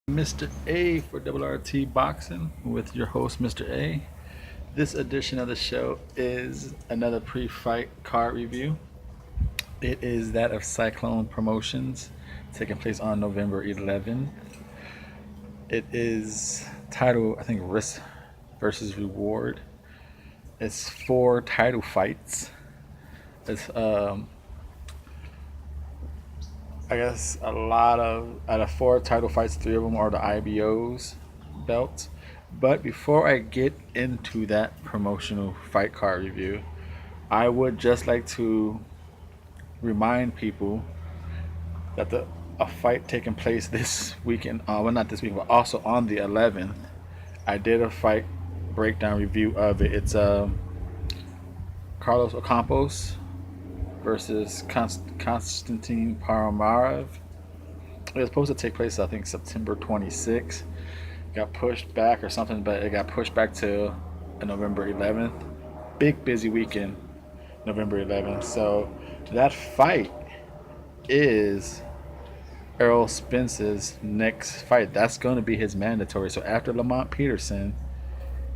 Mr. A for RRT Boxing with your host, Mr. A. This edition of the show is another pre fight card review. It is that of Cyclone Promotions, taking place on November 11th. It is titled, I think, Risk versus Reward. It's 4 title fights. It's I guess a lot of out of 4 title fights, 3 of them are the IBO's belts. But before I get into that promotional fight card review, I would just like to remind people that the a fight taking place this weekend, well, not this week, but also on the 11th. I did a fight breakdown review of it. It's Carlos Ocampos versus Konstantin Parmarev. It was supposed to take place, I think, September 26th. Got pushed back or something, but it got pushed back to November 11th. Big busy weekend, November 11th. So that fight is Errol Spence's next fight. That's going to be his mandatory. So after Lamont Peterson,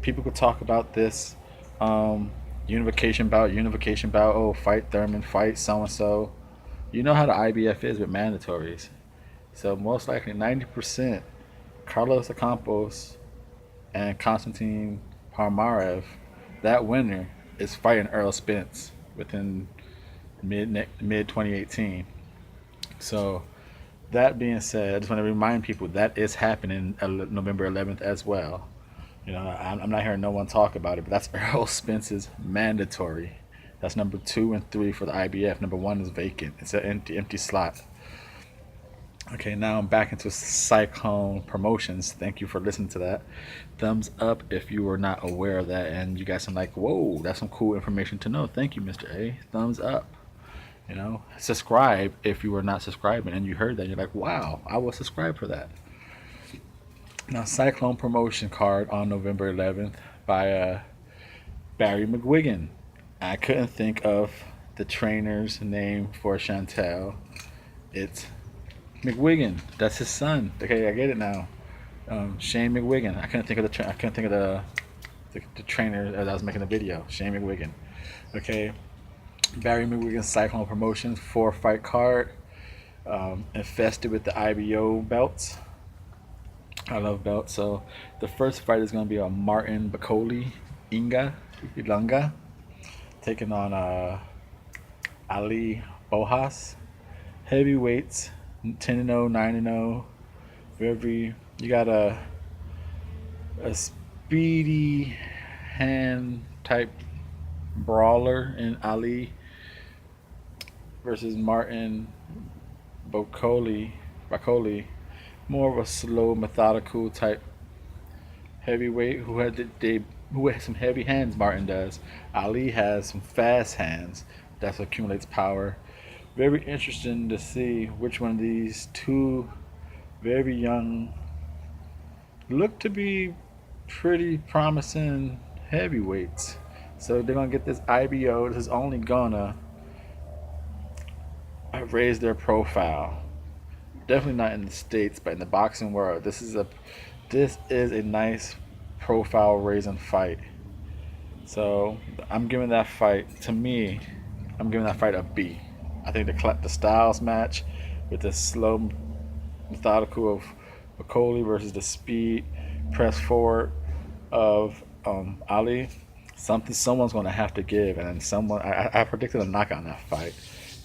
people could talk about this unification bout. Oh, fight Thurman, fight so and so. You know how the IBF is with mandatories. So most likely 90% Carlos Ocampos and Konstantin Parmarev, that winner is fighting Errol Spence within mid 2018. So that being said, I just want to remind people that is happening November 11th as well. You know, I'm not hearing no one talk about it, but that's Errol Spence's mandatory. That's number 2 and 3 for the IBF. Number 1 is vacant. It's an empty slot. Okay, now I'm back into Cyclone Promotions. Thank you for listening to that. Thumbs up if you were not aware of that and you got some like, whoa, that's some cool information to know. Thank you, Mr. A. Thumbs up. You know, subscribe if you were not subscribing and you heard that. You're like, wow, I will subscribe for that. Now, Cyclone Promotion card on November 11th by Barry McGuigan. I couldn't think of the trainer's name for Chantal. It's McGuigan. That's his son. Okay, I get it now. Shane McGuigan. I couldn't think of the trainer as I was making the video. Shane McGuigan. Okay, Barry McGuigan Cyclone Promotions 4-fight card. Infested with the IBO belts. I love belts. So the first fight is going to be a Martin Bakoli Ilanga taking on Ali Bojas. Heavyweights, 10-0, 9-0. You got a speedy hand type brawler in Ali versus Martin Bakoli, more of a slow, methodical type heavyweight who has some heavy hands. Martin does. Ali has some fast hands. That's what accumulates power. Very interesting to see which one of these two very young, look to be pretty promising heavyweights. So they're gonna get this IBO. This is only gonna raise their profile. Definitely not in the States, but in the boxing world, this is a nice profile raising fight. So I'm giving that fight a B. I think the styles match with the slow, methodical of Bakoli versus the speed press forward of Ali. Someone's going to have to give, and I predicted a knockout in that fight.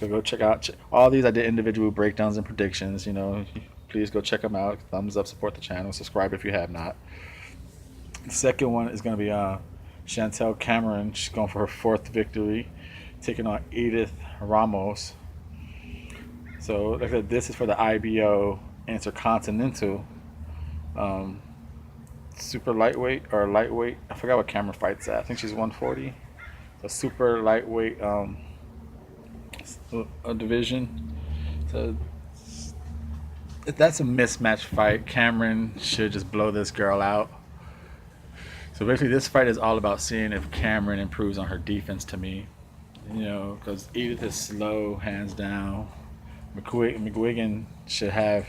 So go check out all these. I did individual breakdowns and predictions. You know, please go check them out. Thumbs up, support the channel, subscribe if you have not. The second one is going to be Chantal Cameron. She's going for her 4th victory, taking on Edith Ramos. So, like I said, this is for the IBO Intercontinental super lightweight or lightweight. I forgot what Cameron fights at. I think she's 140. So super lightweight division. So if that's a mismatch fight, Cameron should just blow this girl out. So basically, this fight is all about seeing if Cameron improves on her defense. To me, you know, because Edith is slow, hands down. McGuigan should have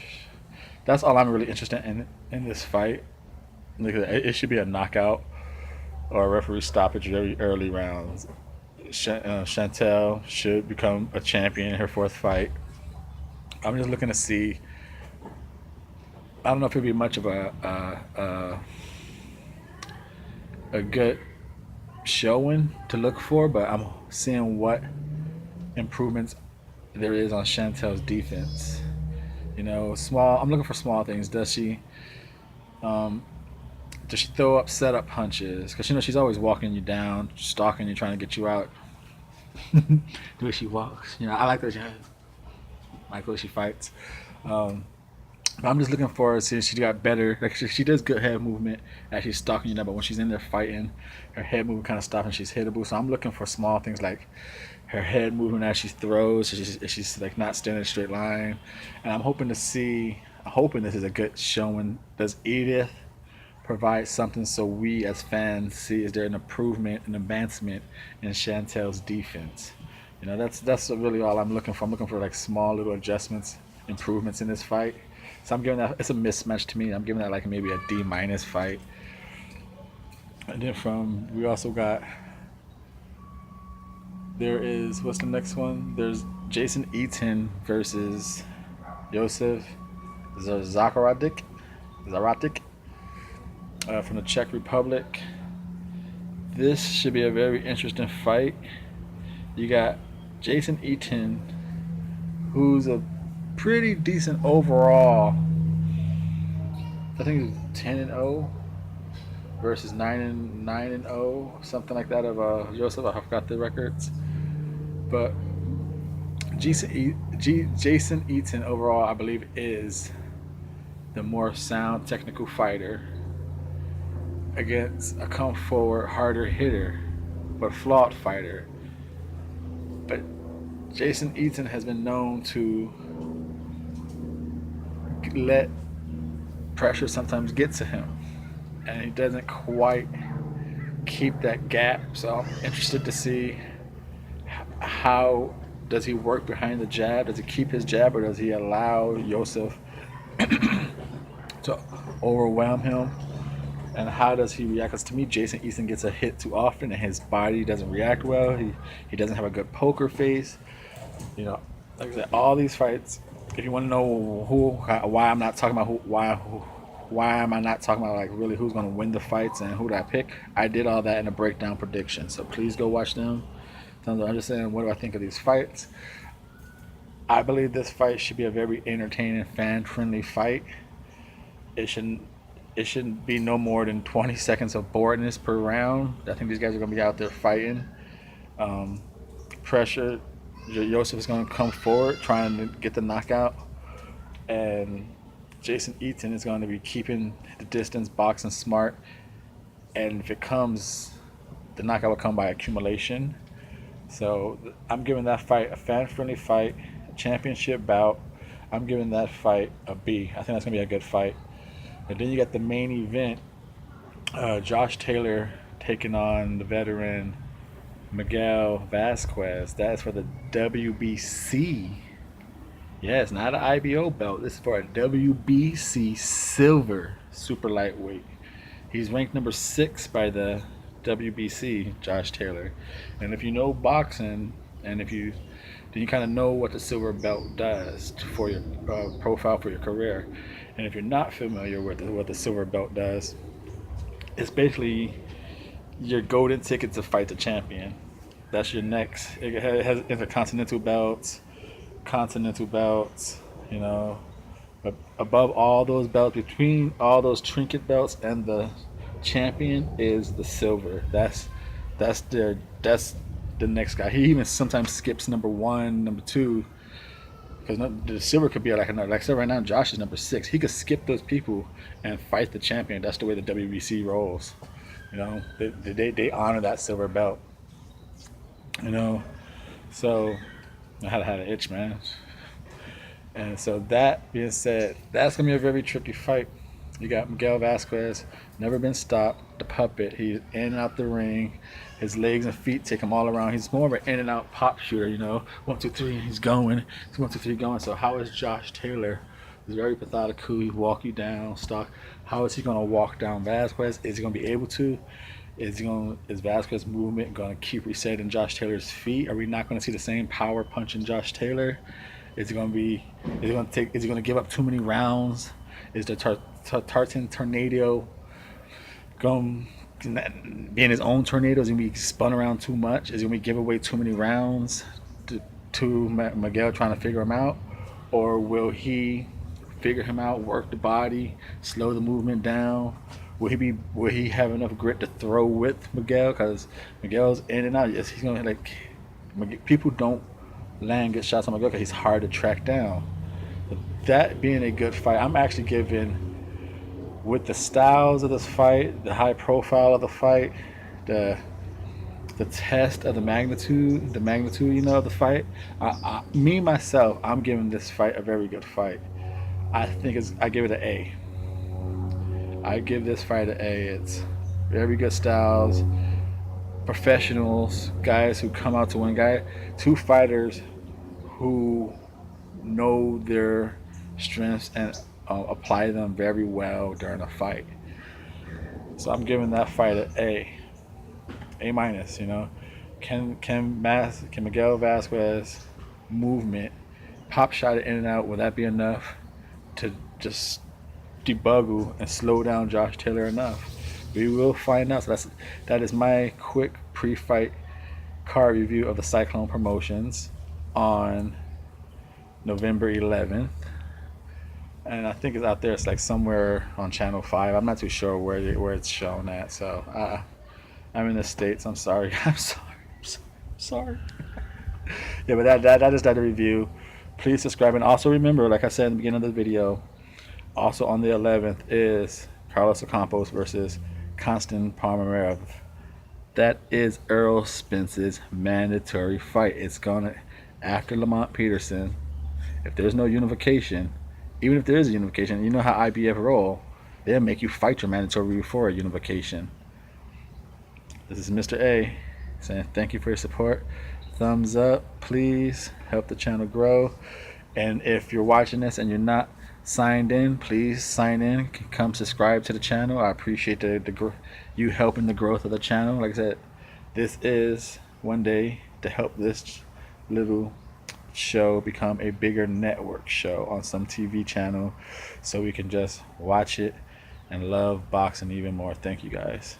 That's all I'm really interested in this fight. Like, it should be a knockout or a referee stoppage very early rounds. Chantal should become a champion in her fourth fight. I'm just looking to see. I don't know if it'll be much of a good showing to look for, but I'm seeing what improvements there is on Chantel's defense. You know, small. I'm looking for small things. Um, does she throw up setup punches? Because you know she's always walking you down, stalking you, trying to get you out. The way she walks, you know, I like that. Like the way she fights. Um, but I'm just looking for since she got better. Like she does good head movement as she's stalking you now, but when she's in there fighting, her head movement kind of stops and she's hittable. So I'm looking for small things like her head movement as she throws. She's like not standing in a straight line, and I'm hoping to see. I'm hoping this is a good showing. Does Edith provide something so we as fans see is there an improvement, an advancement in Chantel's defense? You know, that's really all I'm looking for. I'm looking for like small little adjustments, improvements in this fight. So I'm giving that it's a mismatch to me. I'm giving that like maybe a D minus fight. And then from we also got there is what's the next one? There's Jason Eaton versus Josef Zaratic from the Czech Republic. This should be a very interesting fight. You got Jason Eaton, who's a pretty decent overall. I think he's 10-0 versus 9-0, something like that of Joseph. I forgot the records, but Jason Eaton overall, I believe, is the more sound technical fighter against a come forward harder hitter but flawed fighter. But Jason Eaton has been known to let pressure sometimes get to him, and he doesn't quite keep that gap. So I'm interested to see how does he work behind the jab? Does he keep his jab, or does he allow Joseph to overwhelm him? And how does he react? Because to me, Jason Eaton gets a hit too often, and his body doesn't react well. He doesn't have a good poker face. You know, like I said, all these fights. If you want to know why I'm not talking about why am I not talking about like really who's going to win the fights and who did I pick? I did all that in a breakdown prediction. So please go watch them. I'm just saying, what do I think of these fights? I believe this fight should be a very entertaining, fan-friendly fight. It shouldn't be no more than 20 seconds of boredness per round. I think these guys are going to be out there fighting. Pressure. Joseph is going to come forward trying to get the knockout. And Jason Eaton is going to be keeping the distance, boxing smart. And if it comes, the knockout will come by accumulation. So I'm giving that fight a fan-friendly fight, a championship bout. I'm giving that fight a B. I think that's going to be a good fight. And then you got the main event, Josh Taylor taking on the veteran Miguel Vasquez. That's for the WBC. Yes, not an IBO belt. This is for a WBC silver super lightweight. He's ranked number 6 by the WBC, Josh Taylor. And if you know boxing, and then you kind of know what the silver belt does for your profile for your career. And if you're not familiar with what the silver belt does, it's basically your golden ticket to fight the champion. That's your next. It has intercontinental belts, continental belts, you know. But above all those belts, between all those trinket belts and the champion is the silver. That's the next guy. He even sometimes skips number 1, number 2. Because the silver could be like another. Like, so right now, Josh is number 6. He could skip those people and fight the champion. That's the way the WBC rolls. You know, they honor that silver belt. You know, so I had an itch, man. And so that being said, that's gonna be a very tricky fight. You got Miguel Vasquez, never been stopped. The puppet, he's in and out the ring. His legs and feet take him all around. He's more of an in and out pop shooter, you know. 1, 2, 3, and he's going. He's 1, 2, 3 going. So how is Josh Taylor He's very methodical. He walk you down, stock. How is he going to walk down Vasquez? Is he going to be able to? Is Vasquez movement going to keep resetting Josh Taylor's feet? Are we not going to see the same power punch in Josh Taylor? Is it going to be? Is it going to take? Is he going to give up too many rounds? Is the Tartan tornado going being his own tornado? Is he going to be spun around too much? Is he going to give away too many rounds to Miguel trying to figure him out, or will he figure him out, work the body, slow the movement down? Will he have enough grit to throw with Miguel? Because Miguel's in and out. Yes, he's gonna people don't land good shots on Miguel because he's hard to track down. But that being a good fight, I'm actually giving, with the styles of this fight, the high profile of the fight, the test of the magnitude, of the fight. Me myself, I'm giving this fight a very good fight. I give it an A. I give this fight an A. It's very good styles, professionals, guys who come out to win. Two fighters who know their strengths and apply them very well during a fight. So I'm giving that fight an A minus. Can Miguel Vasquez movement, pop shot it in and out? Will that be enough to just debuggle and slow down Josh Taylor enough? We will find out. So that is my quick pre-fight card review of the Cyclone Promotions on November 11th, and I think it's out there. It's like somewhere on Channel 5. I'm not too sure where it's shown at. So I'm in the States. I'm sorry. I'm sorry. Yeah, but that is that review. Please subscribe, and also remember, like I said in the beginning of the video, also on the 11th is Carlos Ocampos versus Constant Parma. That is Earl Spence's mandatory fight. It's gonna, after Lamont Peterson, if there's no unification, even if there is a unification, you know how IBF roll, they'll make you fight your mandatory before a unification. This is Mr. A saying thank you for your support. Thumbs up, please help the channel grow. And if you're watching this and you're not signed in, please sign in. Come subscribe to the channel. I appreciate you helping the growth of the channel. Like I said, this is one day to help this little show become a bigger network show on some TV channel, so we can just watch it and love boxing even more. Thank you guys.